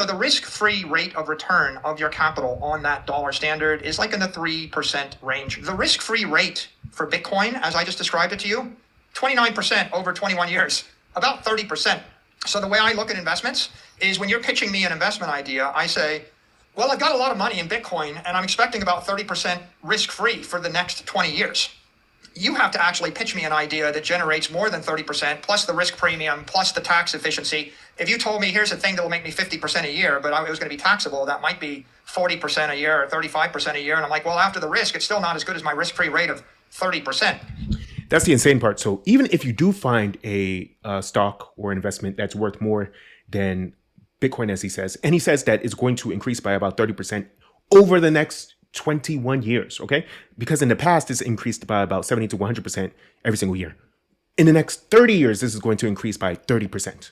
So the risk-free rate of return of your capital on that dollar standard is like in the 3% range. The risk-free rate for Bitcoin, as I just described it to you, 29% over 21 years, about 30%. So the way I look at investments is when you're pitching me an investment idea, I say, well, I've got a lot of money in Bitcoin and I'm expecting about 30% risk-free for the next 20 years. You have to actually pitch me an idea that generates more than 30% plus the risk premium plus the tax efficiency. If you told me here's a thing that will make me 50% a year, but it was going to be taxable, that might be 40% a year or 35% a year. And I'm like, well, after the risk, it's still not as good as my risk-free rate of 30%. That's the insane part. So even if you do find a stock or investment that's worth more than Bitcoin, as he says, and he says that it's going to increase by about 30% over the next 21 years, okay? Because in the past, it's increased by about 70 to 100% every single year. In the next 30 years, this is going to increase by 30%.